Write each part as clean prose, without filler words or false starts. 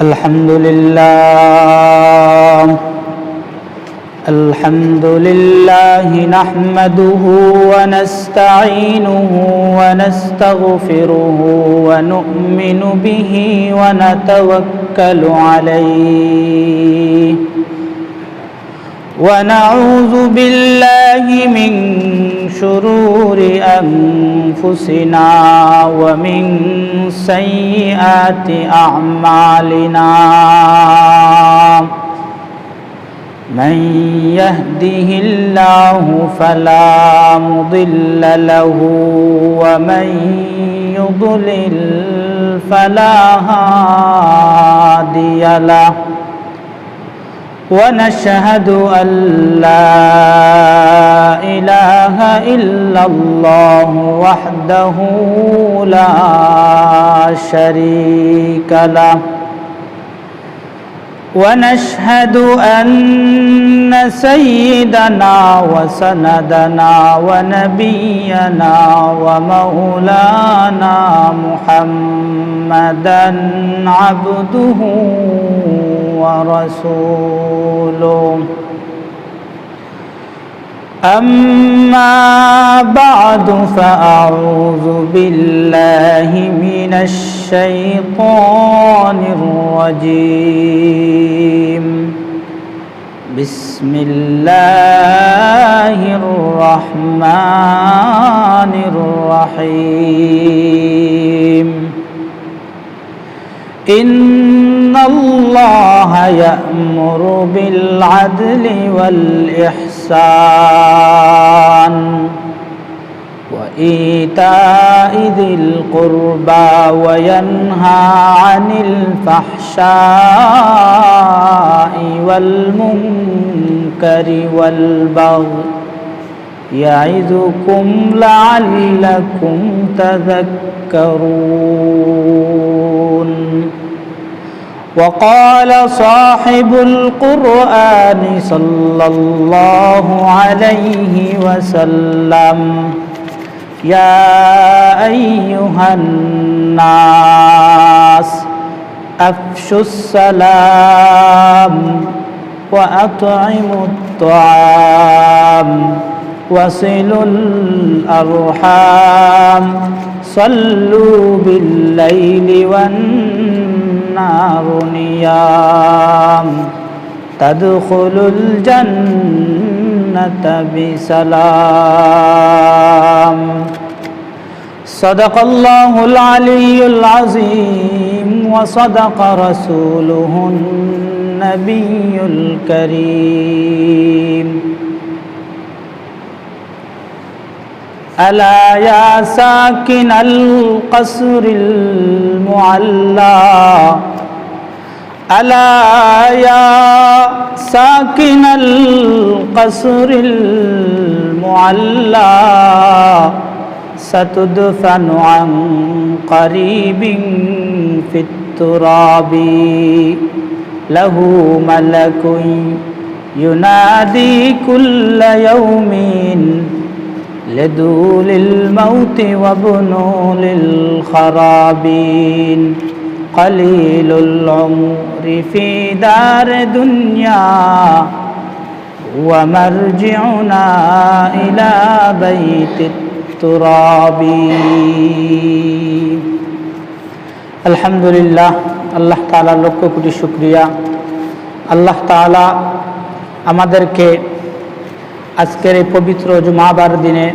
الحمد لله نحمده ونستعينه ونستغفره ونؤمن به ونتوكل عليه ونعوذ بالله من شرور أنفسنا ومن سيئات أعمالنا من يهده الله فلا مضل له ومن يضلل فلا هادي له ونشهد أن لا إله إلا الله وحده لا شريك له ونشهد أن سيدنا وسندنا ونبينا ومولانا محمدا عبده ورسوله أما بعد فأعوذ بالله من الشيطان الرجيم بسم الله الرحمن الرحيم إن الله يأمر بالعدل والإحسان وإيتاء ذي القربى وينهى عن الفحشاء والمنكر والبغي يعظكم لعلكم تذكرون وقال صاحب القرآن صلى الله عليه وسلم يا أيها الناس أفشوا السلام وأطعموا الطعام وصلوا الأرحام صلوا بالليل والنار نيام تدخلوا الجنة بسلام صدق الله العلي العظيم وصدق رسوله النبي الكريم ألا يا ساكن القصر المعلى ألا يا ساكن القصر المعلى ستدفن عن قريب في التراب له ملك ينادي كل يوم لدول الموت وبنول الخرابين قليل العمر في دار دنيا ومرجعنا إلى بيت التراب الحمد لله আল্লাহ তাআলার লক্ষ কোটি শুকরিয়া আল্লাহ তাআলা আমাদেরকে আজকের এই পবিত্র জুমাবার দিনে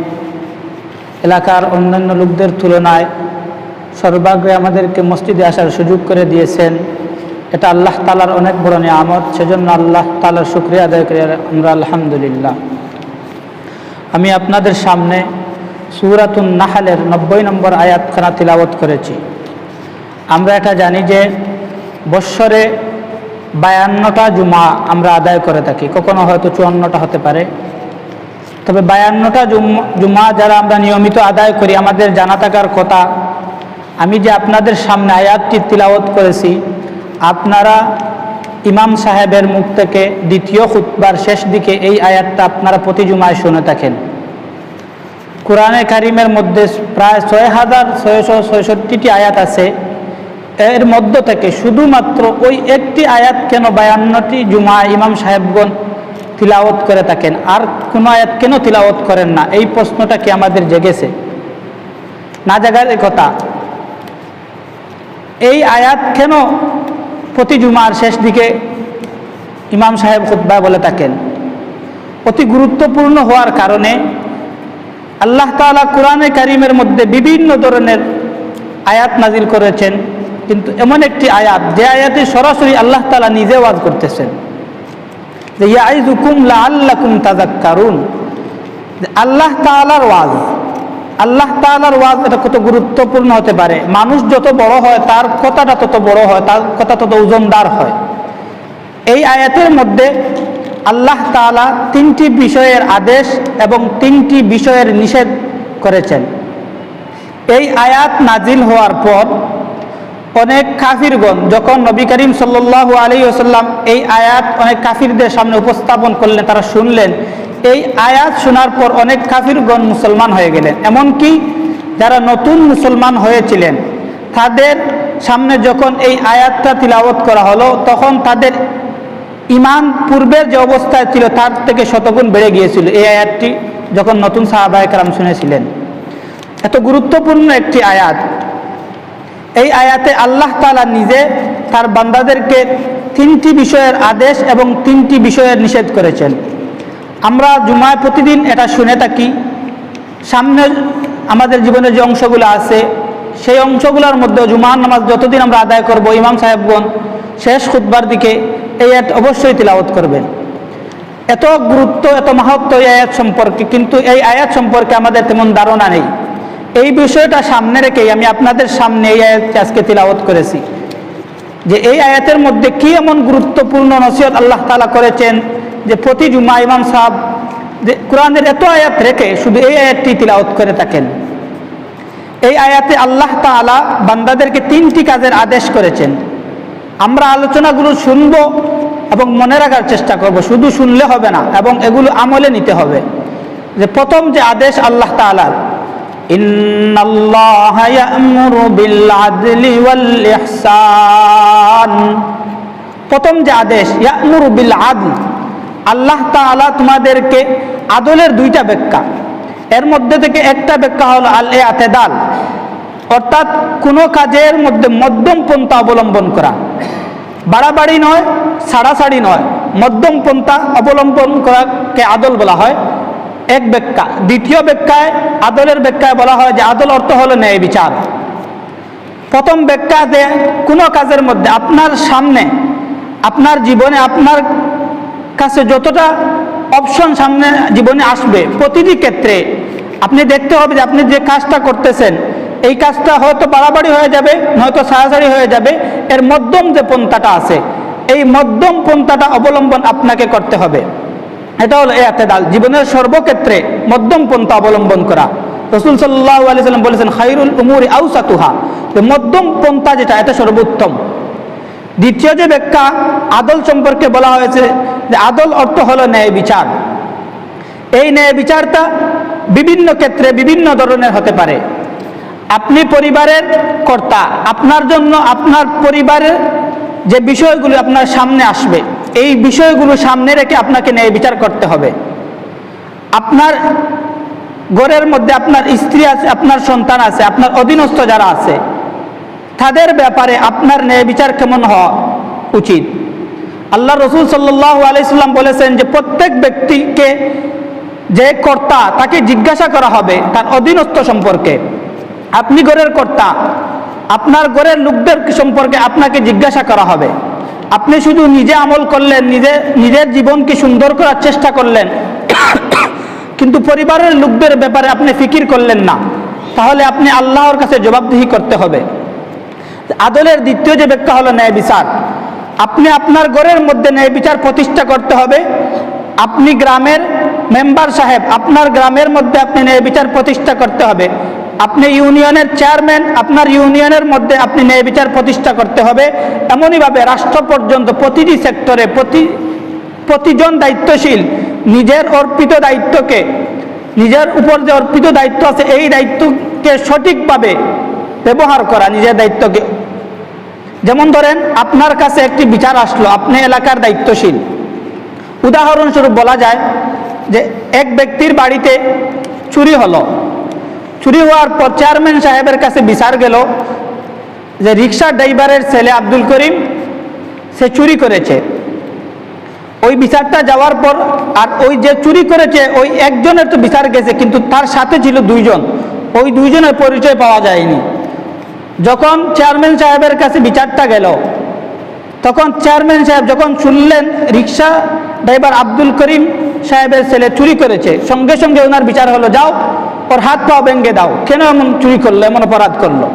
এলাকার অন্যান্য লোকদের তুলনায় সর্বাগ্রে আমাদেরকে মসজিদে আসার সুযোগ করে দিয়েছেন। এটা আল্লাহ তাআলার অনেক বড় নিয়ামত, সেজন্য আল্লাহ তাআলার শুকরিয়া আদায় করি আমরা আলহামদুলিল্লাহ। আমি আপনাদের সামনে সূরাতুন নাহলের 90 নম্বর আয়াতখানা তিলাওয়াত করেছি। আমরা এটা জানি যে বৎসরে 52টা জুমা আমরা আদায় করে থাকি, কখনো হয়তো 54টা হতে পারে, তবে 52টা জুমা যারা আমরা নিয়মিত আদায় করি আমাদের জানা থাকার কথা। আমি যে আপনাদের সামনে আয়াতটি তিলাওয়াত করেছি, আপনারা ইমাম সাহেবের মুখ থেকে দ্বিতীয় খুতবার শেষ দিকে এই আয়াতটা আপনারা প্রতি জুমায় শুনে থাকেন। কোরআনে কারিমের মধ্যে প্রায় 6666টি আয়াত আছে। এর মধ্য থেকে শুধুমাত্র ওই একটি আয়াত কেন 52টি জুমা ইমাম সাহেবগণ তিলাওয়াত করে থাকেন, আর কোনো আয়াত কেন তিলাওয়াত করেন না? এই প্রশ্নটা কি আমাদের জেগেছে? না জাগার কথা। এই আয়াত কেন প্রতি জুমার শেষ দিকে ইমাম সাহেব খুতবা বলে থাকেন? অতি গুরুত্বপূর্ণ হওয়ার কারণে আল্লাহ তাআলা কোরআনে কারিমের মধ্যে বিভিন্ন ধরনের আয়াত নাজিল করেছেন, কিন্তু এমন একটি আয়াত যে আয়াতে সরাসরি আল্লাহ তাআলা নিজে ওয়াজ করতেছেন যে ইয়াইযুকুম লাআল্লাকুম তাযাক্কারুন। আল্লাহ তাআলার ওয়াজ, আল্লাহ তাআলার ওয়াজ এটা কত গুরুত্বপূর্ণ হতে পারে। মানুষ যত বড় হয় তার কথাটা তত বড় হয়, তার কথা তত ওজনদার হয়। এই আয়াতের মধ্যে আল্লাহ তাআলা 3টি বিষয়ের আদেশ এবং 3টি বিষয়ের নিষেধ করেছেন। এই আয়াত নাজিল হওয়ার পর অনেক কাফিরগণ যখন নবী করিম সাল্লাল্লাহু আলাইহি ওয়াসাল্লাম এই আয়াত অনেক কাফিরদের সামনে উপস্থাপন করলেন, তারা শুনলেন। এই আয়াত শোনার পর অনেক কাফিরগণ মুসলমান হয়ে গেলেন। এমনকি যারা নতুন মুসলমান হয়েছিলেন তাদের সামনে যখন এই আয়াতটা তিলাওয়াত করা হলো, তখন তাদের ঈমান পূর্বের যে অবস্থায় ছিল তার থেকে শতগুণ বেড়ে গিয়েছিল এই আয়াতটি যখন নতুন সাহাবায়ে কেরাম শুনেছিলেন। এত গুরুত্বপূর্ণ একটি আয়াত। এই আয়াতে আল্লাহ তাআলা নিজে তার বান্দাদেরকে 3টি বিষয়ের আদেশ এবং 3টি বিষয়ের নিষেধ করেছেন। আমরা জুমায় প্রতিদিন এটা শুনে থাকি। সামনে আমাদের জীবনে যে অংশগুলো আছে সেই অংশগুলোর মধ্যে জুমার নামাজ যতদিন আমরা আদায় করব, ইমাম সাহেবগণ শেষ খুতবার দিকে এই আয়াত অবশ্যই তিলাওয়াত করবেন। এত গুরুত্ব, এত মাহাত্ম্য এই আয়াত সম্পর্কে, কিন্তু এই আয়াত সম্পর্কে আমাদের তেমন ধারণা নেই। এই বিষয়টা সামনে রেখেই আমি আপনাদের সামনে এই আয়াতটি আজকে তিলাওয়াত করেছি যে এই আয়াতের মধ্যে কি এমন গুরুত্বপূর্ণ নসিহত আল্লাহ তাআলা করেছেন যে প্রতি জুমা ইমাম সাহেব যে কোরআনের এত আয়াত রেখে শুধু এই আয়াতটি তিলাওয়াত করে থাকেন। এই আয়াতে আল্লাহ তাআলা বান্দাদেরকে 3টি কাজের আদেশ করেছেন। আমরা আলোচনাগুলো শুনবো এবং মনে রাখার চেষ্টা করব, শুধু শুনলে হবে না এবং এগুলো আমলে নিতে হবে। যে প্রথম যে আদেশ আল্লাহ তাআলার, ইন্নাল্লাহা ইয়া'মুরু বিল আদলি ওয়াল ইহসান। প্রথম যে আদেশ ইয়া'মুরু বিল আদল, আল্লাহ তাআলা তোমাদেরকে আদলের 2টা ব্যাখ্যা, এর মধ্যে থেকে একটা ব্যাখ্যা হলো আল ইআতিদাল, অর্থাৎ কোনো কাজের মধ্যে মধ্যম পন্থা অবলম্বন করা। বাড়াবাড়ি নয়, ছাড়াছাড়ি নয়, মধ্যম পন্থা অবলম্বন করাকে আদল বলা হয়, এক ব্যাখ্যা। দ্বিতীয় ব্যাখ্যায়, আদলের ব্যাখ্যায় বলা হয় যে আদল অর্থ হলো ন্যায় বিচার। প্রথম ব্যাখ্যাতে কোনো কাজের মধ্যে আপনার সামনে, আপনার জীবনে, আপনার কাছে যতটা অপশন সামনে জীবনে আসবে, প্রতিটি ক্ষেত্রে আপনি দেখতে হবে যে আপনি যে কাজটা করতেছেন এই কাজটা হয়তো বাড়াবাড়ি হয়ে যাবে, নয়তো ছাড়াছাড়ি হয়ে যাবে। এর মধ্যম যে পন্থাটা আছে, এই মধ্যম পন্থাটা অবলম্বন আপনাকে করতে হবে। এটা হলো ইআতিদাল, জীবনের সর্বক্ষেত্রে মধ্যম পন্থা অবলম্বন করা। রাসূল সাল্লাল্লাহু আলাইহি ওয়াসাল্লাম বলেছেন খায়রুল উমুরি আওসাতুহা, যে মধ্যম পন্থা যেটা এটা সর্বোত্তম। দ্বিতীয় যে ব্যাখ্যা আদল সম্পর্কে বলা হয়েছে যে আদল অর্থ হলো ন্যায় বিচার। এই ন্যায় বিচারটা বিভিন্ন ক্ষেত্রে বিভিন্ন ধরনের হতে পারে। আপনি পরিবারের কর্তা, আপনার জন্য আপনার পরিবারের যে বিষয়গুলো আপনার সামনে আসবে এই বিষয়গুলো সামনে রেখে আপনাকে ন্যায় বিচার করতে হবে। আপনার ঘরের মধ্যে আপনার স্ত্রী আছে, আপনার সন্তান আছে, আপনার অধীনস্থ যারা আছে তাদের ব্যাপারে আপনার ন্যায় বিচার কেমন হওয়া উচিত। আল্লাহ রাসূল সাল্লাল্লাহু আলাইহি সাল্লাম বলেছেন যে প্রত্যেক ব্যক্তিকে, যে কর্তা তাকে জিজ্ঞাসা করা হবে তার অধীনস্থ সম্পর্কে। আপনি ঘরের কর্তা, আপনার ঘরের লোকদের সম্পর্কে আপনাকে জিজ্ঞাসা করা হবে। আপনি শুধু নিজে আমল করলেন, নিজের জীবনকে সুন্দর করার চেষ্টা করলেন, কিন্তু পরিবারের লোকদের ব্যাপারে আপনি ফিকির করলেন না, তাহলে আপনি আল্লাহর কাছে জবাবদিহি করতে হবে। আদলের দ্বিতীয় যে ব্যাখ্যা হলো ন্যায় বিচার। আপনি আপনার ঘরের মধ্যে ন্যায় বিচার প্রতিষ্ঠা করতে হবে। আপনি গ্রামের মেম্বার সাহেব, আপনার গ্রামের মধ্যে আপনি ন্যায় বিচার প্রতিষ্ঠা করতে হবে। আপনি ইউনিয়নের চেয়ারম্যান, আপনার ইউনিয়নের মধ্যে আপনি ন্যায় বিচার প্রতিষ্ঠা করতে হবে। এমনইভাবে রাষ্ট্র পর্যন্ত প্রতিটি সেক্টরে প্রতিজন দায়িত্বশীল নিজের অর্পিত দায়িত্বকে, নিজের উপর যে অর্পিত দায়িত্ব আছে এই দায়িত্বকে সঠিকভাবে ব্যবহার করা, নিজের দায়িত্বকে যেমন ধরেন আপনার কাছে একটি বিচার আসলো, আপনি এলাকার দায়িত্বশীল। উদাহরণস্বরূপ বলা যায় যে এক ব্যক্তির বাড়িতে চুরি হলো, চুরি হওয়ার পর চেয়ারম্যান সাহেবের কাছে বিচার গেল যে রিক্সা ড্রাইভারের ছেলে আব্দুল করিম সে চুরি করেছে। ওই বিচারটা যাওয়ার পর আর ওই যে চুরি করেছে ওই একজনের তো বিচার গেছে, কিন্তু তার সাথে ছিল দুইজন, ওই দুইজনের পরিচয় পাওয়া যায়নি। যখন চেয়ারম্যান সাহেবের কাছে বিচারটা গেল, তখন চেয়ারম্যান সাহেব যখন শুনলেন রিক্সা ড্রাইভার আব্দুল করিম সাহেবের ছেলে চুরি করেছে, সঙ্গে সঙ্গে ওনার বিচার হলো, যাও ওর হাত পা ভেঙে দাও, কেন এমন চুরি করলো, এমন অপরাধ করলো।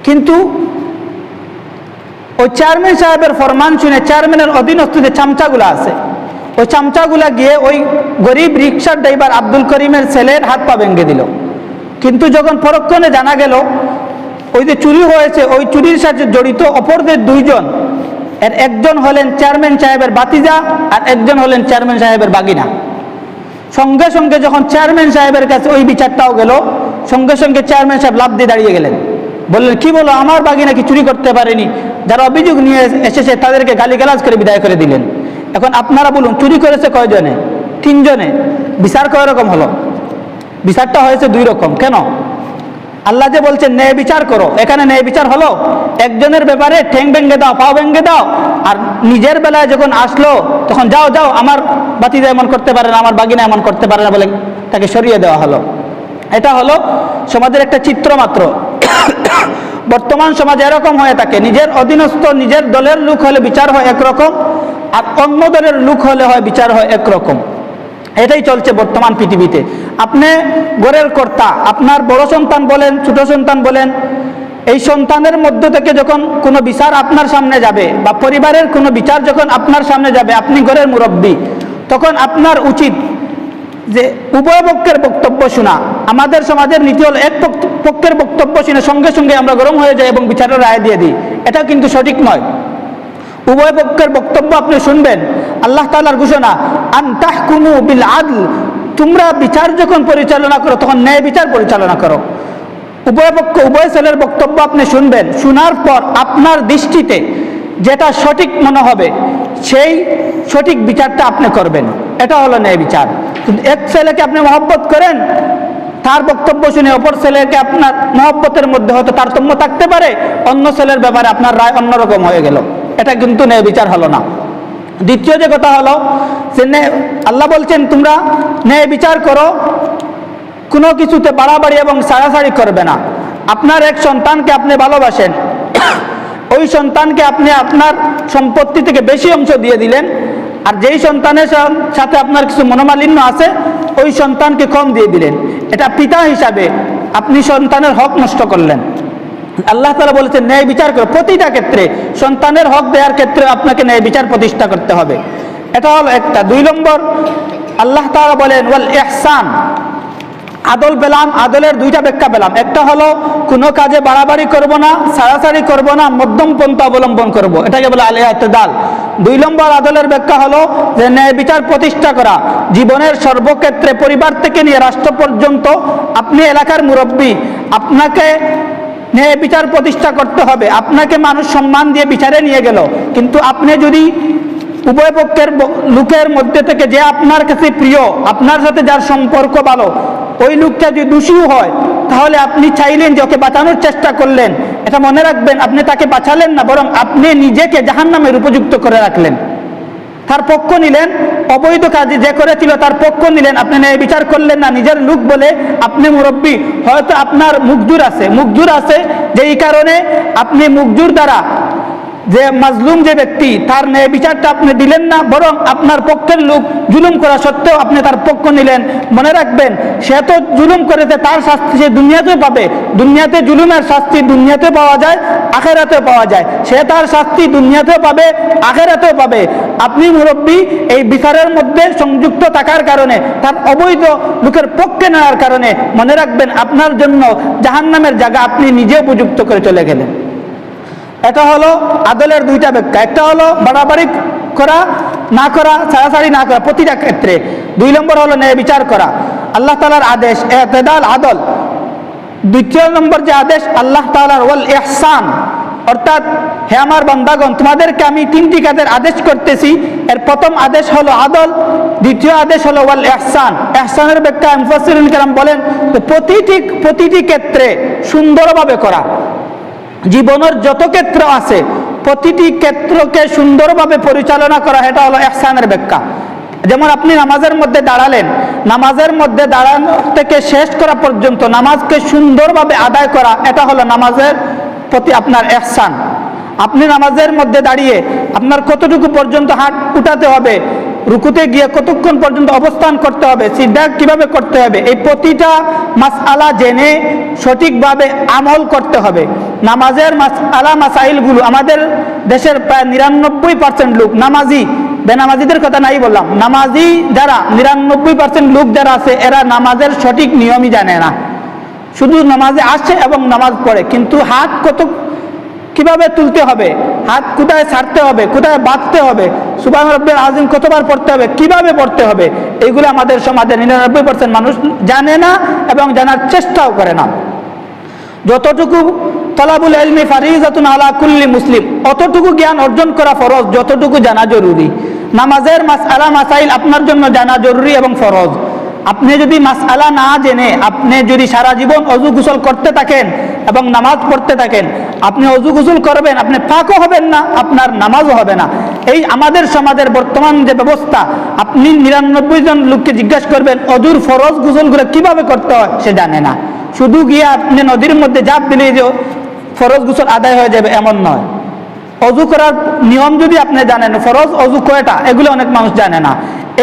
কিন্তু ওই চেয়ারম্যান সাহেবের ফরমান শুনে চেয়ারম্যানের অধীনস্থ যে চামচাগুলো আছে, ওই চামচাগুলা গিয়ে ওই গরিব রিক্সার ড্রাইভার আব্দুল করিমের ছেলের হাত পা ভেঙে দিল। কিন্তু যখন পরক্ষণে জানা গেল ওই যে চুরি হয়েছে, ওই চুরির সাথে জড়িত অপরদের দুইজন, এর একজন হলেন চেয়ারম্যান সাহেবের ভাতিজা আর একজন হলেন চেয়ারম্যান সাহেবের বাগিনা। সঙ্গে সঙ্গে যখন চেয়ারম্যান সাহেবের কাছে ওই বিচারটাও গেল, সঙ্গে সঙ্গে চেয়ারম্যান সাহেব লাফ দিয়ে দাঁড়িয়ে গেলেন, বললেন কি বলো, আমার বাগিনা কি চুরি করতে পারেনি? যারা অভিযোগ নিয়ে এসেছে তাদেরকে গালিগালাজ করে বিদায় করে দিলেন। এখন আপনারা বলুন, চুরি করেছে কয়জনে? 3 জনে। বিচার কয় রকম হলো? বিচারটা হয়েছে 2 রকম। কেন? আল্লাহ যে বলছেন ন্যায় বিচার করো, এখানে ন্যায় বিচার হলো একজনের ব্যাপারে ঠ্যাং ভেঙে দাও, পা ভেঙে দাও, আর নিজের বেলায় যখন আসলো তখন যাও যাও আমার ভাতিজা এমন করতে পারে না, আমার বাগিনা এমন করতে পারে না বলে তাকে সরিয়ে দেওয়া হলো। এটা হলো সমাজের একটা চিত্র মাত্র। বর্তমান সমাজে এরকম হয়ে থাকে, নিজের অধীনস্থ নিজের দলের লোক হলে বিচার হয় একরকম, আর অন্য দলের লোক হলে হয় বিচার হয় একরকম। এটাই চলছে বর্তমান পৃথিবীতে। আপনি ঘরের কর্তা, আপনার বড় সন্তান বলেন ছোট সন্তান বলেন, এই সন্তানের মধ্য থেকে যখন কোনো বিচার আপনার সামনে যাবে বা পরিবারের কোনো বিচার যখন আপনার সামনে যাবে, আপনি ঘরের মুরব্বী, তখন আপনার উচিত যে উভয় পক্ষের বক্তব্য শোনা। আমাদের সমাজের নীতি হল এক পক্ষের বক্তব্য শুনে সঙ্গে সঙ্গে আমরা গরম হয়ে যাই এবং বিচারের রায় দিয়ে দিই। এটা কিন্তু সঠিক নয়। উভয় পক্ষের বক্তব্য আপনি শুনবেন। আল্লাহ তাআলার ঘোষণা, আন তাহকুমু বিল আদল, তোমরা বিচার যখন পরিচালনা করো তখন ন্যায় বিচার পরিচালনা করো। উভয় পক্ষ উভয় ছেলের বক্তব্য আপনি শুনবেন, শোনার পর আপনার দৃষ্টিতে যেটা সঠিক মনে হবে সেই সঠিক বিচারটা আপনি করবেন। এটা হলো ন্যায় বিচার। কিন্তু এক ছেলেকে আপনি মহব্বত করেন, তার বক্তব্য শুনে অপর ছেলেকে আপনার মহব্বতের মধ্যে হয়তো তারতম্য থাকতে পারে, অন্য ছেলের ব্যাপারে আপনার রায় অন্যরকম হয়ে গেল, এটা কিন্তু ন্যায় বিচার হলো না। দ্বিতীয় যে কথা হলো যে আল্লাহ বলছেন তোমরা ন্যায় বিচার করো, কোনো কিছুতে বাড়াবাড়ি এবং ছাড়াছাড়ি করবে না। আপনার এক সন্তানকে আপনি ভালোবাসেন, ওই সন্তানকে আপনি আপনার সম্পত্তি থেকে বেশি অংশ দিয়ে দিলেন, আর যেই সন্তানের সাথে আপনার কিছু মনোমালিন্য আছে ওই সন্তানকে কম দিয়ে দিলেন। এটা পিতা হিসাবে আপনি সন্তানের হক নষ্ট করলেন। আল্লাহ তাআলা বলেছেন ন্যায় বিচার করো। প্রতিটা ক্ষেত্রে সন্তানের হক দেওয়ার ক্ষেত্রে আপনাকে ন্যায় বিচার প্রতিষ্ঠা করতে হবে। এটা হলো একটা। 2 নম্বর, আল্লাহ তাআলা বলেন ওয়াল ইহসান, আদল পেলাম। আদলের 2টা ব্যাখ্যা পেলাম। একটা হলো কোনো কাজে বাড়াবাড়ি করব না, ছাড়াছাড়ি করব না, মধ্যম পন্থা অবলম্বন করব, এটাকে বলে আল ইতিদাল। 2 নম্বর আদলের ব্যাখ্যা হলো যে ন্যায় বিচার প্রতিষ্ঠা করা। জীবনের সর্বক্ষেত্রে, পরিবার থেকে নিয়ে রাষ্ট্র পর্যন্ত, আপনি এলাকার মুরব্বী, আপনাকে ন্যায় বিচার প্রতিষ্ঠা করতে হবে। আপনাকে মানুষ সম্মান দিয়ে বিচারে নিয়ে গেল, কিন্তু আপনি যদি উভয় পক্ষের লোকের মধ্যে থেকে যে আপনার কাছে প্রিয়, আপনার সাথে যার সম্পর্ক ভালো, ওই লোকটা যদি দোষীও হয় তাহলে আপনি চাইলেন যে ওকে বাঁচানোর চেষ্টা করলেন, এটা মনে রাখবেন আপনি তাকে বাঁচালেন না, বরং আপনি নিজেকে জাহান্নামের উপযুক্ত করে রাখলেন। তার পক্ষ নিলেন, অবৈধ কাজে যে করেছিল তার পক্ষ নিলেন, আপনি ন্যায় বিচার করলেন না। নিজের লোক বলে আপনি মুরব্বী, হয়তো আপনার মুখজুর আছে, যেই কারণে আপনি মুখজুর দ্বারা যে মাজলুম যে ব্যক্তি তার ন্যায় বিচারটা আপনি দিলেন না, বরং আপনার পক্ষের লোক জুলুম করা সত্ত্বেও আপনি তার পক্ষ নিলেন। মনে রাখবেন সে তো জুলুম করেছে, তার শাস্তি সে দুনিয়াতেও পাবে। দুনিয়াতে জুলুমের শাস্তি দুনিয়াতেও পাওয়া যায়, আখেরাতেও পাওয়া যায়। সে তার শাস্তি দুনিয়াতেও পাবে, আখেরাতেও পাবে। আপনি মুরব্বী এই বিচারের মধ্যে সংযুক্ত থাকার কারণে, তার অবৈধ লোকের পক্ষে নেওয়ার কারণে মনে রাখবেন আপনার জন্য জাহান্নামের জায়গা আপনি নিজে উপযুক্ত করে চলে গেলেন। এটা হলো আদলের 2টা ব্যাখ্যা। একটা হলো বাড়াবাড়ি করা না করা, ছাড়াছাড়ি না করা প্রতিটা ক্ষেত্রে। 2 নম্বর হলো ন্যায় বিচার করা, আল্লাহ তাআলার আদেশ ইতিদাল, আদল। 2 নম্বর যে আদেশ আল্লাহ তাআলার ওয়াল ইহসান, অর্থাৎ হে আমার বান্দাগণ, তোমাদেরকে আমি তিনটি কাজের আদেশ করতেছি। এর প্রথম আদেশ হলো আদল, দ্বিতীয় আদেশ হলো ওয়াল ইহসান। ইহসানের ব্যাখ্যা মুফাসসিরিন কেরাম বলেন প্রতিটি ক্ষেত্রে সুন্দরভাবে করা। জীবনের যত ক্ষেত্র আছে প্রতিটি ক্ষেত্রকে সুন্দরভাবে পরিচালনা করা, এটা হলো ইহসানের ব্যাখ্যা। যেমন আপনি নামাজের মধ্যে দাঁড়ালেন, নামাজের মধ্যে দাঁড়ানো থেকে শেষ করা পর্যন্ত নামাজকে সুন্দরভাবে আদায় করা, এটা হলো নামাজের প্রতি আপনার ইহসান। আপনি নামাজের মধ্যে দাঁড়িয়ে আপনার কতটুকু পর্যন্ত হাত উঠাতে হবে, রুকুতে গিয়ে কতক্ষণ পর্যন্ত অবস্থান করতে হবে, সিজদা কিভাবে করতে হবে, এই প্রতিটা মাসআলা জেনে সঠিকভাবে আমল করতে হবে। নামাজের মাসআলা মাসাইলগুলো আমাদের দেশের প্রায় 99% লোক নামাজি, বেনামাজিদের কথা নাই বললাম, নামাজি যারা 99% লোক যারা আছে এরা নামাজের সঠিক নিয়মই জানে না। শুধু নামাজে আসে এবং নামাজ পড়ে, কিন্তু হাত কিভাবে তুলতে হবে, হাত কোথায় ছাড়তে হবে, কোথায় বাঁধতে হবে, সুবহান রাব্বিল আযীম কতবার পড়তে হবে, কিভাবে পড়তে হবে, এইগুলো আমাদের সমাজে 99% মানুষ জানে না এবং জানার চেষ্টাও করে না। যতটুকু তলাবুল ইলমি ফারিজাতুন আলা কুল্লি মুসলিম, অতটুকু জ্ঞান অর্জন করা ফরজ যতটুকু জানা জরুরি। নামাজের মাসআলা মাসাইল আপনার জন্য জানা জরুরি এবং ফরজ। আপনি যদি মাসআলা না জেনে আপনি যদি সারা জীবন অজু গোসল করতে থাকেন এবং নামাজ পড়তে থাকেন, আপনি অজু গোসল করবেন, আপনি পাকও হবেন না, আপনার নামাজও হবে না। এই আমাদের সমাজের বর্তমান যে ব্যবস্থা, আপনি 99 জন লোককে জিজ্ঞাসা করবেন অজুর ফরজ গোসলগুলো কিভাবে করতে হয়, সে জানে না। শুধু গিয়ে আপনি নদীর মধ্যে ঝাঁপ দিলেই যে ফরজ গোসল আদায় হয়ে যাবে এমন নয়। অজু করার নিয়ম যদি আপনি জানেন, ফরজ অজু কয়টা, এগুলো অনেক মানুষ জানে না।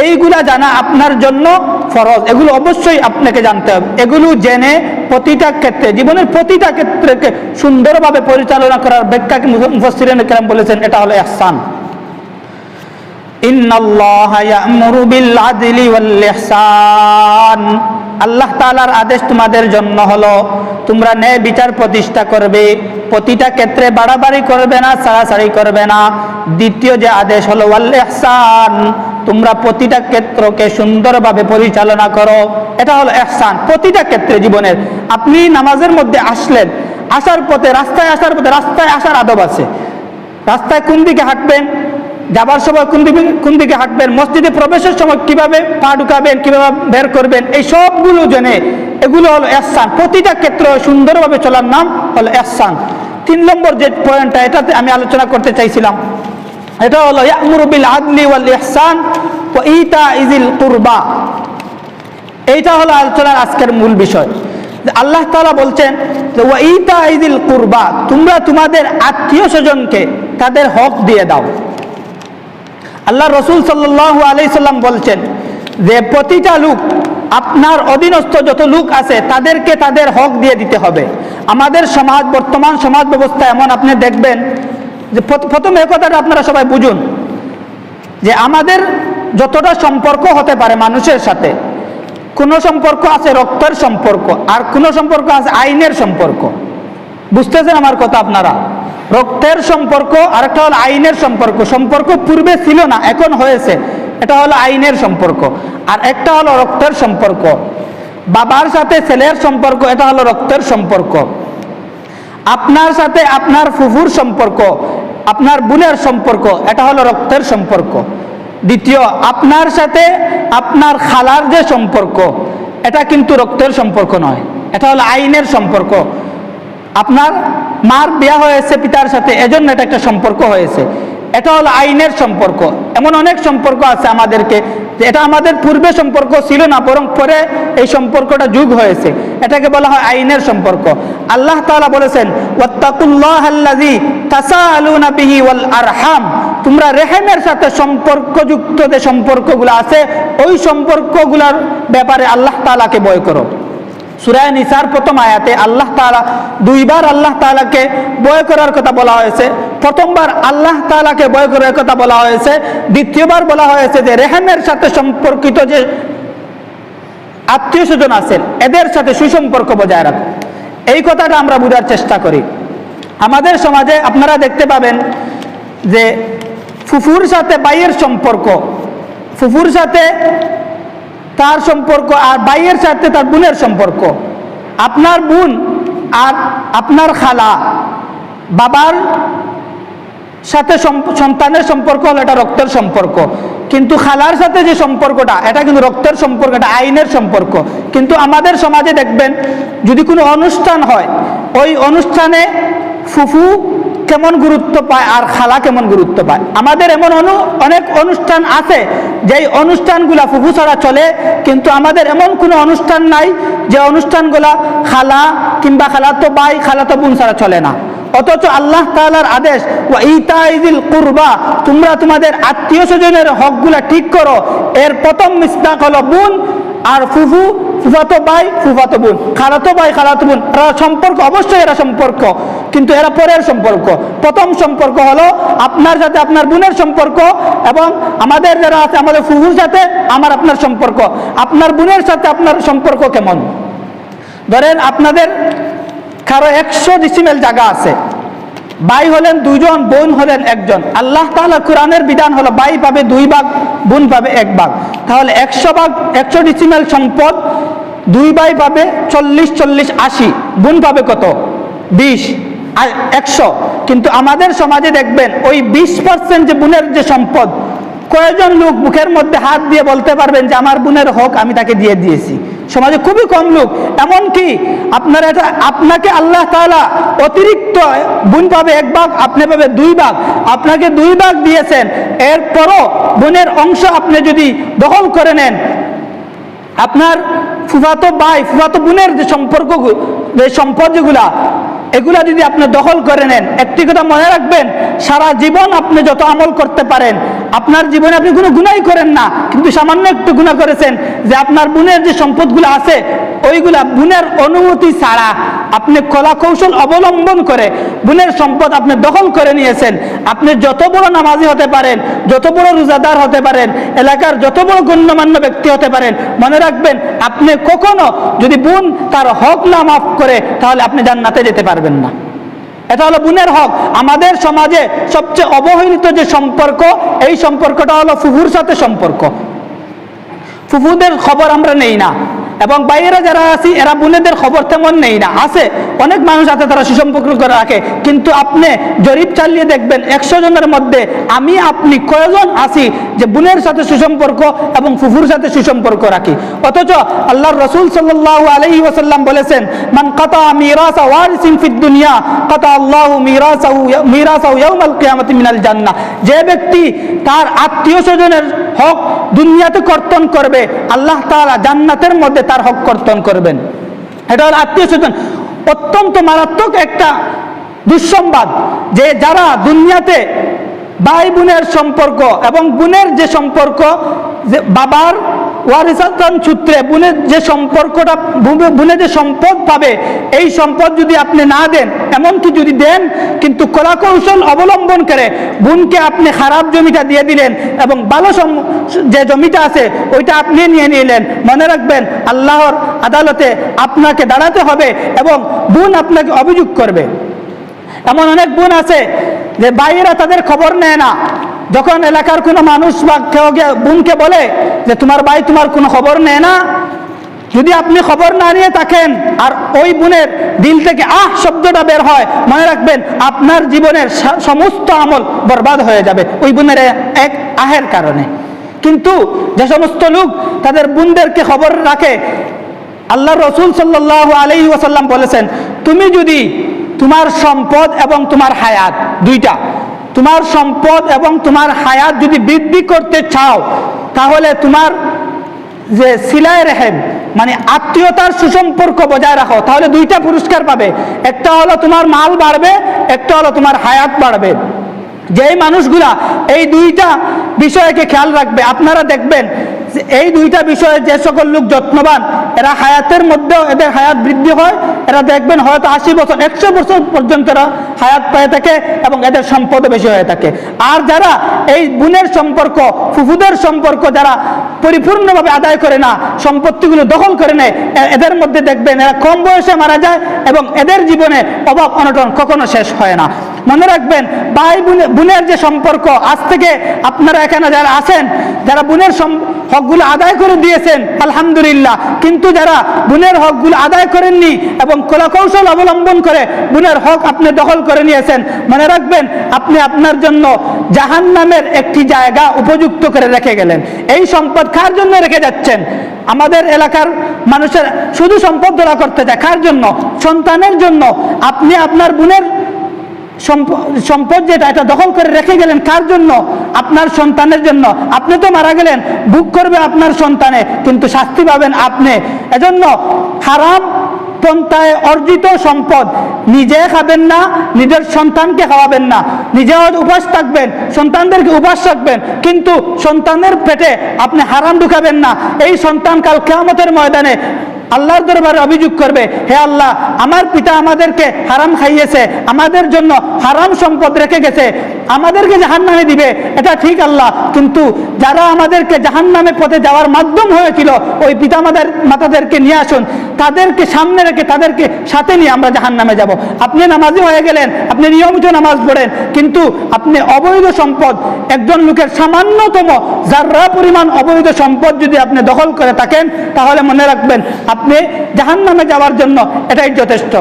এইগুলা জানা আপনার জন্য ফরজ, এগুলো অবশ্যই আপনাকে জানতে হবে। এগুলো জেনে প্রতিটা ক্ষেত্রে, জীবনের প্রতিটা ক্ষেত্রকে সুন্দরভাবে পরিচালনা করার ব্যাখ্যাকে মুফাসসিরিন কেরাম বলেছেন, এটা হলো ইহসান। ইন্নাল্লাহা ইয়া'মুরু বিল আদলি ওয়াল ইহসান, আল্লাহ তাআলার আদেশ তোমাদের জন্য হলো তোমরা ন্যায় বিচার প্রতিষ্ঠা করবে, প্রতিটা ক্ষেত্রে বাড়াবাড়ি করবে না, ছাড়াছাড়ি করবে না। দ্বিতীয় যে আদেশ হলো ওয়াল ইহসান, তোমরা প্রতিটা ক্ষেত্রকে সুন্দরভাবে পরিচালনা করো, এটা হলো ইহসান। প্রতিটা ক্ষেত্রে জীবনের, আপনি নামাজের মধ্যে আসলেন, আসার পথে রাস্তায় আসার আদব আছে। রাস্তায় কোন দিকে হাঁটবেন, যাবার সময় কোন দিকে হাঁটবেন, মসজিদে প্রবেশের সময় কিভাবে পা ঢুকাবেন, কিভাবে বের করবেন, এই সবগুলো জেনে, এগুলো হলো ইহসান। প্রতিটা ক্ষেত্রে সুন্দরভাবে চলার নাম হলো ইহসান। 3 নম্বর যে পয়েন্টটা, এটাতে আমি আলোচনা করতে চাইছিলাম, এটা হলো ইয়া'মুরু বিল আদলি ওয়াল ইহসান ওয়া ইতাইজিল কুরবা। এইটা হলো আলোচনার আজকের মূল বিষয়। আল্লাহ তাআলা বলছেন যে ওয়া ইতাইজিল কুরবা, তোমরা তোমাদের আত্মীয় স্বজনকে তাদের হক দিয়ে দাও। আল্লাহ রাসূল সাল্লাল্লাহু আলাইহি সাল্লাম বলছেন যে প্রতিটা লোক, আপনার অধীনস্থ যত লোক আছে তাদেরকে তাদের হক দিয়ে দিতে হবে। আমাদের সমাজ, বর্তমান সমাজ ব্যবস্থা এমন, আপনি দেখবেন যে প্রথমে এই কথাটা আপনারা সবাই বুঝুন যে আমাদের যতটা সম্পর্ক হতে পারে মানুষের সাথে, কোনো সম্পর্ক আছে রক্তের সম্পর্ক, আর কোনো সম্পর্ক আছে আইনের সম্পর্ক। বুঝতেছেন আমার কথা আপনারা? রক্তের সম্পর্ক আর একটা হলো আইনের সম্পর্ক। সম্পর্ক পূর্বে ছিল না, এখন হয়েছে, এটা হলো আইনের সম্পর্ক। আর একটা হলো রক্তের সম্পর্ক, বাবার সাথে ছেলের সম্পর্ক, এটা হলো রক্তের সম্পর্ক। আপনার সাথে আপনার ফুফুর সম্পর্ক, আপনার বোনের সম্পর্ক, এটা হলো রক্তের সম্পর্ক। দ্বিতীয়, আপনার সাথে আপনার খালার যে সম্পর্ক, এটা কিন্তু রক্তের সম্পর্ক নয়, এটা হলো আইনের সম্পর্ক। আপনার মার বিয়ে হয়েছে পিতার সাথে, এজন্য এটা একটা সম্পর্ক হয়েছে, এটা হলো আইনের সম্পর্ক। এমন অনেক সম্পর্ক আছে আমাদেরকে, যে এটা আমাদের পূর্বে সম্পর্ক ছিল না, বরং পরে এই সম্পর্কটা যোগ হয়েছে, এটাকে বলা হয় আইনের সম্পর্ক। আল্লাহ তাআলা বলেছেন ওয়াত্তাকুল্লাহাল্লাযী তাসাআলুনা বিহি ওয়াল আরহাম, তোমরা রেহেমের সাথে সম্পর্কযুক্ত যে সম্পর্কগুলো আছে ওই সম্পর্কগুলোর ব্যাপারে আল্লাহ তাআলাকে ভয় করো। সূরা নিসার প্রথম আয়াতে আল্লাহ তাআলা দুইবার আল্লাহ তাআলাকে ভয় করার কথা বলা হয়েছে। প্রথমবার আল্লাহ তাআলাকে ভয় করার কথা বলা হয়েছে, দ্বিতীয়বার বলা হয়েছে যে রেহেমের সাথে সম্পর্কিত যে আত্মীয় স্বজন আছেন এদের সাথে সুসম্পর্ক বজায় রাখো। এই কথাটা আমরা বোঝার চেষ্টা করি। আমাদের সমাজে আপনারা দেখতে পাবেন যে ফুফুর সাথে ভাইয়ের সম্পর্ক, ফুফুর সাথে তার সম্পর্ক, আর ভাইয়ের সাথে তার বোনের সম্পর্ক। আপনার বোন আর আপনার খালা বাবার সাথে সন্তানের সম্পর্ক হলো এটা রক্তের সম্পর্ক, কিন্তু খালার সাথে যে সম্পর্কটা এটা কিন্তু রক্তের সম্পর্ক, এটা আইনের সম্পর্ক। কিন্তু আমাদের সমাজে দেখবেন যদি কোনো অনুষ্ঠান হয়, ওই অনুষ্ঠানে ফুফু কেমন গুরুত্ব পায় আর খালা কেমন গুরুত্ব পায়। আমাদের এমন অনেক অনুষ্ঠান আছে যেই অনুষ্ঠানগুলা ফুফু ছাড়া চলে, কিন্তু আমাদের এমন কোনো অনুষ্ঠান নাই যে অনুষ্ঠানগুলা খালা কিংবা খালাতো ভাই খালাতো বোন ছাড়া চলে না। অথচ আল্লাহ তাআলার আদেশ ওয়া ইতাইযিল কুরবা, তোমরা তোমাদের আত্মীয় স্বজনের হকগুলা ঠিক করো। এর প্রথম মিসদাক হলো বোন আর ফুফু, ফুফাতো ভাই ফুফাতো বোন, খালাতো ভাই খালাতো বোন। এরা সম্পর্ক, অবশ্যই এরা সম্পর্ক, কিন্তু এরা পরের সম্পর্ক। প্রথম সম্পর্ক হলো আপনার সাথে আপনার বোনের সম্পর্ক, এবং আমাদের যারা আছে আমাদের ফুফুর সাথে আমার আপনার সম্পর্ক। আপনার বোনের সাথে আপনার সম্পর্ক কেমন? ধরেন আপনাদের কারো 100 ডিসিমেল জায়গা আছে, ভাই হলেন 2 জন, বোন হলেন 1 জন। আল্লাহ তাআলা কোরআনের বিধান হলো ভাই পাবে 2 ভাগ, বোন পাবে 1 ভাগ। তাহলে 100 ডিসিমেল সম্পদ 2 ভাই পাবে 40, 40, 80, বোন পাবে কত? 20 আর 100। কিন্তু আমাদের সমাজে দেখবেন ওই 20% যে বোনের যে সম্পদ, কয়েকজন লোক মুখের মধ্যে হাত দিয়ে বলতে পারবেন যে আমার বোনের হক আমি তাকে দিয়ে দিয়েছি? সমাজে খুবই কম লোক। এমনকি আপনাকে আল্লাহ তাআলা অতিরিক্ত বোন পাবে 1 ভাগ, আপনি পাবে 2 ভাগ, আপনাকে 2 ভাগ দিয়েছেন, এরপরও বোনের অংশ আপনি যদি দখল করে নেন, আপনার ফুফাতো ভাই ফুফাতো বোনের যে সম্পর্ক, যে সম্পদ যেগুলা, এগুলা যদি আপনি দখল করে নেন, একটি কথা মনে রাখবেন, সারা জীবন আপনি যত আমল করতে পারেন, আপনার জীবনে আপনি কোনো গুনাহই করেন না, কিন্তু সামান্য একটু গুনাহ করেছেন যে আপনার বোনের যে সম্পদগুলো আছে ওইগুলা বোনের অনুমতি ছাড়া আপনি কলা কৌশল অবলম্বন করে বোনের সম্পদ আপনি দখল করে নিয়েছেন। আপনি যত বড় নামাজি হতে পারেন, যত বড় রোজাদার হতে পারেন, এলাকার যত বড় গণ্যমান্য ব্যক্তি হতে পারেন, মনে রাখবেন আপনি কখনো যদি বোন তার হক না মাফ করে তাহলে আপনি জান্নাতে যেতে পারবেন না। এটা হলো বোনের হক। আমাদের সমাজে সবচেয়ে অবহেলিত যে সম্পর্ক, এই সম্পর্কটা হলো ফুফুর সাথে সম্পর্ক। ফুফুদের খবর আমরা নেই না, এবং বাইরে যারা আছি এরা বোনেদের খবর তেমন নেই না। আছে অনেক মানুষ আছে তারা সুসম্পর্ক করে রাখে, কিন্তু আপনি জরিপ চালিয়ে দেখবেন 100 জনের মধ্যে আমি আপনি কয়জন আছি যে বোনের সাথে সুসম্পর্ক এবং ফুফুর সাথে সুসম্পর্ক রাখি? অথচ আল্লাহর রাসূল সাল্লাল্লাহু আলাইহি ওয়াসাল্লাম বলেছেন, মান কাতা মিরাসা ওয়ারিসিন ফিদ দুনিয়া কাতা আল্লাহু মিরাসাহু ইয়াউমাল কিয়ামাতি মিনাল জান্নাহ। যে ব্যক্তি তার আত্মীয় স্বজনের হক দুনিয়াতে কর্তন করবে, আল্লাহ তাআলা জান্নাতের মধ্যে তার হক কর্তন করবেন। এটা হলো আত্মীয় স্বজন। অত্যন্ত মারাত্মক একটা দুঃসংবাদ যে যারা দুনিয়াতে ভাই বোনের সম্পর্ক এবং বোনের যে সম্পর্ক, যে বাবার ওয়ারিসাতান সূত্রে বোনের যে সম্পর্কটা, বোনের যে সম্পদ পাবে, এই সম্পদ যদি আপনি না দেন, এমনকি যদি দেন কিন্তু কলা কৌশল অবলম্বন করে বোনকে আপনি খারাপ জমিটা দিয়ে দিলেন এবং ভালো যে জমিটা আছে ওইটা আপনি নিয়ে নিলেন, মনে রাখবেন আল্লাহর আদালতে আপনাকে দাঁড়াতে হবে এবং বোন আপনাকে অভিযোগ করবে। এমন অনেক বোন আছে যে ভাইয়েরা তাদের খবর নেয় না। যখন এলাকার কোনো মানুষ বা কেউ বোনকে বলে যে তোমার ভাই তোমার কোনো খবর নেয় না, যদি আপনি খবর না নিয়ে থাকেন আর ওই বোনের দিল থেকে আহ শব্দটা বের হয়, মনে রাখবেন আপনার জীবনের সমস্ত আমল বরবাদ হয়ে যাবে ওই বোনের এক আহের কারণে। কিন্তু যে সমস্ত লোক তাদের বোনদেরকে খবর রাখে, আল্লাহ রাসূল সাল্লাল্লাহু আলাইহি ওয়াসাল্লাম বলেছেন, তুমি যদি তোমার সম্পদ এবং তোমার হায়াত দুইটা, তোমার সম্পদ এবং তোমার হায়াত যদি বৃদ্ধি করতে চাও, তাহলে তোমার যে সিলায়ে রহিম মানে আত্মীয়তার সুসম্পর্ক বজায় রাখো, তাহলে দুইটা পুরস্কার পাবে। একটা হলো তোমার মাল বাড়বে, একটা হলো তোমার হায়াত বাড়বে। যেই মানুষগুলা এই দুইটা বিষয়কে খেয়াল রাখবে, আপনারা দেখবেন যে এই দুইটা বিষয়ে যে সকল লোক যত্নবান, এরা হায়াতের মধ্যেও এদের হায়াত বৃদ্ধি হয়। এরা দেখবেন হয়তো 80 বছর 100 বছর পর্যন্ত এরা হায়াত পেয়ে থাকে এবং এদের সম্পদও বেশি হয়ে থাকে। আর যারা এই বোনের সম্পর্ক, ফুফুদের সম্পর্ক যারা পরিপূর্ণভাবে আদায় করে না, সম্পত্তিগুলো দখল করে নেয়, এদের মধ্যে দেখবেন এরা কম বয়সে মারা যায় এবং এদের জীবনে অভাব অনটন কখনো শেষ হয় না। মনে রাখবেন ভাই বোনের যে সম্পর্ক, আজ থেকে আপনারা এখানে যারা আছেন, যারা বোনের হকগুলো আদায় করে দিয়েছেন আলহামদুলিল্লাহ, কিন্তু কিন্তু যারা বোনের হকগুলো আদায় করেননি এবং কলাকৌশল অবলম্বন করে বোনের হক আপনি দখল করে নিয়েছেন, মনে রাখবেন আপনি আপনার জন্য জাহান্নামের একটি জায়গা উপযুক্ত করে রেখে গেলেন। এই সম্পদ কার জন্য রেখে যাচ্ছেন? আমাদের এলাকার মানুষের শুধু সম্পদ ধরা করতে যায়, কার জন্য? সন্তানের জন্য। আপনি আপনার বোনের সম্পদ যেটা এটা দখল করে রেখে গেলেন কার জন্য? আপনার সন্তানের জন্য। আপনি তো মারা গেলেন, ভোগ করবে আপনার সন্তানে, কিন্তু শাস্তি পাবেন আপনি। এজন্য হারাম পন্থায় অর্জিত সম্পদ নিজে খাবেন না, নিজের সন্তানকে খাওয়াবেন না। নিজেও উপাস থাকবেন, সন্তানদেরকে উপাস রাখবেন, কিন্তু সন্তানের পেটে আপনি হারাম ঢুকাবেন না। এই সন্তান কাল কিয়ামতের ময়দানে আল্লাহর দরবারে অভিযোগ করবে, হে আল্লাহ, আমার পিতা আমাদেরকে হারাম খাইয়েছে, আমাদের জন্য হারাম সম্পদ রেখে গেছে, আমাদেরকে জাহান্নামে দিবে, এটা ঠিক আল্লাহ, কিন্তু যারা আমাদেরকে জাহান্নামে পথে যাওয়ার মাধ্যম হয়েছিল ওই পিতা মাতাদেরকে নিয়ে আসুন, তাদেরকে সামনে রেখে তাদেরকে সাথে নিয়ে আমরা জাহান্নামে যাব। আপনি নামাজি হয়ে গেলেন, আপনি নিয়মিত নামাজ পড়েন, কিন্তু আপনি অবৈধ সম্পদ, একজন লোকের সামান্যতম যার্রা পরিমাণ অবৈধ সম্পদ যদি আপনি দখল করে থাকেন, তাহলে মনে রাখবেন আপনি জাহান্নামে যাওয়ার জন্য এটাই যথেষ্ট।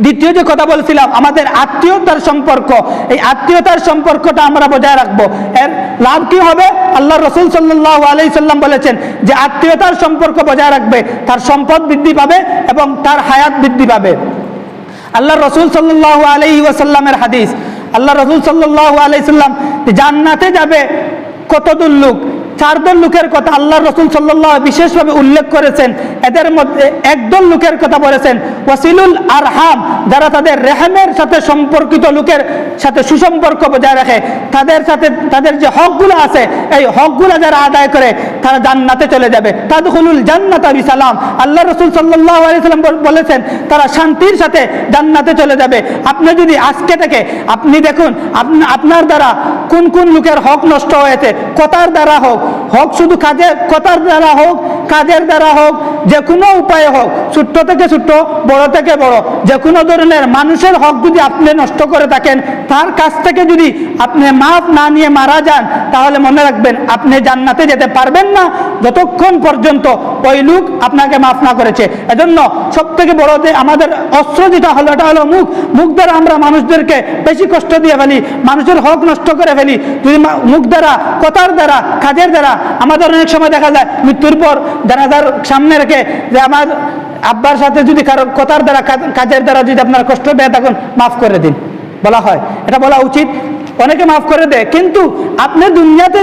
দ্বিতীয় যে কথা বলছিলাম, আমাদের আত্মীয়তার সম্পর্ক, এই আত্মীয়তার সম্পর্কটা আমরা বজায় রাখবো। এর লাভ কি হবে? আল্লাহ রাসূল সাল্লাল্লাহু আলাইহি সাল্লাম বলেছেন যে আত্মীয়তার সম্পর্ক বজায় রাখবে, তার সম্পদ বৃদ্ধি পাবে এবং তার হায়াত বৃদ্ধি পাবে। আল্লাহ রাসূল সাল্লাল্লাহু আলাইহি ওয়াসাল্লামের হাদিস, আল্লাহ রাসূল সাল্লাল্লাহু আলাইহি সাল্লাম জান্নাতে যাবে কতদূর লোক, 4 দল লোকের কথা আল্লাহ রাসূল সাল্লাল্লাহু আলাইহি বিশেষভাবে উল্লেখ করেছেন। এদের মধ্যে একদল লোকের কথা বলেছেন ওয়াসিলুল আরহাম, যারা তাদের রেহমের সাথে সম্পর্কিত লোকের সাথে সুসম্পর্ক বজায় রাখে, তাদের সাথে তাদের যে হকগুলো আছে এই হকগুলো যারা আদায় করে তারা জান্নাতে চলে যাবে। তাদখুলুল জান্নাতা বিসালাম, আল্লাহ রাসূল সাল্লাল্লাহু আলাইহি সাল্লাম বলেছেন তারা শান্তির সাথে জান্নাতে চলে যাবে। আপনি যদি আজকে থেকে আপনি দেখুন আপনার দ্বারা কোন কোন লোকের হক নষ্ট হয়েছে, কথার দ্বারা হোক, হক শুধু কথার দ্বারা হোক, কাজের দ্বারা হোক, যে কোনো উপায়ে হোক, ছোট্ট থেকে ছোট্ট, বড় থেকে বড়, যে কোনো ধরনের মানুষের হক যদি আপনি নষ্ট করে থাকেন, তার কাছ থেকে যদি আপনি মাফ না নিয়ে মারা যান, তাহলে মনে রাখবেন আপনি জান্নাতে যেতে পারবেন না যতক্ষণ পর্যন্ত ওই লোক আপনাকে মাফ না করেছে। এজন্য সব থেকে বড় যে আমাদের অস্ত্র যেটা হলো, এটা হলো মুখ। মুখ দ্বারা আমরা মানুষদেরকে বেশি কষ্ট দিয়ে ফেলি, মানুষের হক নষ্ট করে ফেলি। যদি মুখ দ্বারা, কথার দ্বারা, কাজের দ্বারা, আমাদের অনেক সময় দেখা যায় মৃত্যুর পর জানাজার সামনে রেখে যে আমার আব্বার সাথে যদি কারোর কথার দ্বারা, কাজের দ্বারা যদি আপনার কষ্ট পেয়ে থাকুন, মাফ করে দিন বলা হয়। এটা বলা উচিত, অনেকে মাফ করে দেয়, কিন্তু আপনি দুনিয়াতে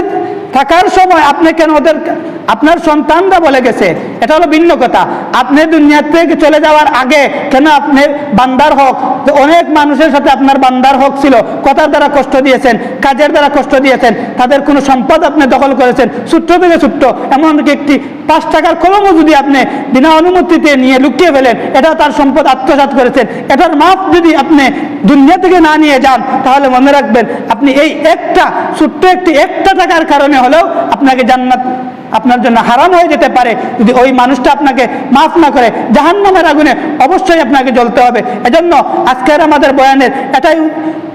থাকার সময় আপনি কেন ওদের, আপনার সন্তানরা বলে গেছে, এটা হলো ভিন্ন কথা। আপনি দুনিয়া থেকে চলে যাওয়ার আগে কেন আপনি বান্দার হক, অনেক মানুষের সাথে আপনার বান্দার হক ছিল, কথার দ্বারা কষ্ট দিয়েছেন, কাজের দ্বারা কষ্ট দিয়েছেন, তাদের কোনো সম্পদ আপনি দখল করেছেন, ছোট্ট থেকে ছোট্ট, এমনকি একটি 5 টাকার কলমও যদি আপনি বিনা অনুমতিতে নিয়ে লুকিয়ে ফেলেন, এটা তার সম্পদ আত্মসাৎ করেছেন। এটার মাপ যদি আপনি দুনিয়া থেকে না নিয়ে যান, তাহলে মনে রাখবেন আপনি এই একটা ছোট্ট একটা টাকার কারণে হলেও আপনাকে জান্নাত আপনার জন্য হারাম হয়ে যেতে পারে। যদি ওই মানুষটা আপনাকে মাফ না করে, জাহান্নামের আগুনে অবশ্যই আপনাকে জ্বলতে হবে। এজন্য আজকের আমাদের বয়ানের এটাই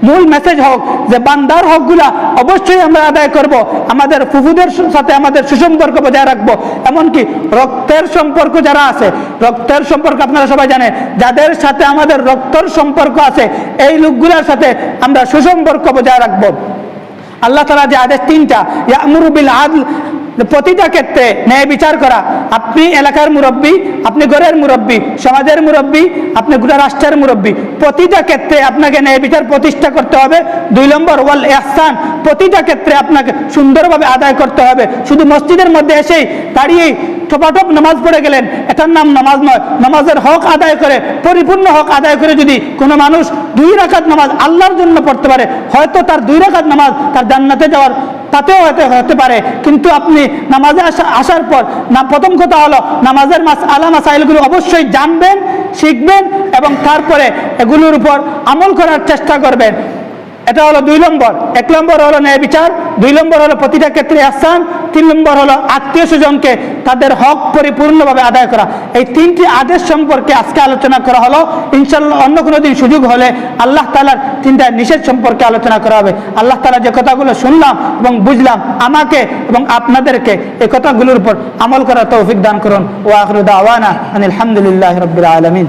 মূল মেসেজ হোক যে বান্দার হকগুলা অবশ্যই আমরা আদায় করব, আমাদের ফুফুদের সাথে আমাদের সুসম্পর্ক বজায় রাখবো। এমনকি রক্তের সম্পর্ক যারা আছে, রক্তের সম্পর্ক আপনারা সবাই জানেন, যাদের সাথে আমাদের রক্তের সম্পর্ক আছে এই লোকগুলোর সাথে আমরা সুসম্পর্ক বজায় রাখবো। আল্লাহ তাআলা যে আদেশ 3টা, ইয়ামুরু বিল আদল, প্রতিটা ক্ষেত্রে ন্যায় বিচার করা। আপনি এলাকার মুরব্বী, আপনি ঘরের মুরব্বী, সমাজের মুরব্বী, আপনি গোটা রাষ্ট্রের মুরব্বী, প্রতিটা ক্ষেত্রে আপনাকে ন্যায় বিচার প্রতিষ্ঠা করতে হবে। 2 নম্বর ওয়াল ইহসান, প্রতিটা ক্ষেত্রে আপনাকে সুন্দরভাবে আদায় করতে হবে। শুধু মসজিদের মধ্যে এসেই দাঁড়িয়েই ঠোপাঠোপ নামাজ পড়ে গেলেন, এটার নাম নামাজ নয়। নামাজের হক আদায় করে, পরিপূর্ণ হক আদায় করে যদি কোনো মানুষ 2 রাকাত নামাজ আল্লাহর জন্য পড়তে পারে, হয়তো তার 2 রাকাত নামাজ তার জান্নাতে যাওয়ার তাতেও হতে পারে। কিন্তু আপনি নামাজে আসার পর প্রথম কথা হলো নামাজের মাসাইলগুলো অবশ্যই জানবেন, শিখবেন এবং তারপরে এগুলোর উপর আমল করার চেষ্টা করবেন। এটা হলো 2 নম্বর। 1 নম্বর হলো ন্যায় বিচার, 2 নম্বর হলো প্রতিটা ক্ষেত্রে ইহসান, 3 নম্বর হলো আত্মীয় স্বজনকে তাদের হক পরিপূর্ণভাবে আদায় করা। এই 3টি আদেশ সম্পর্কে আজকে আলোচনা করা হলো। ইনশাআল্লাহ অন্য কোনো দিন সুযোগ হলে আল্লাহ তাআলার 3টা নিষেধ সম্পর্কে আলোচনা করা হবে। আল্লাহ তাআলা যে কথাগুলো শুনলাম এবং বুঝলাম, আমাকে এবং আপনাদেরকে এই কথাগুলোর উপর আমল করার তৌফিক দান করুন। ওয়া আখিরু দাওয়ানা আনিল হামদুলিল্লাহি রাব্বিল আলামিন।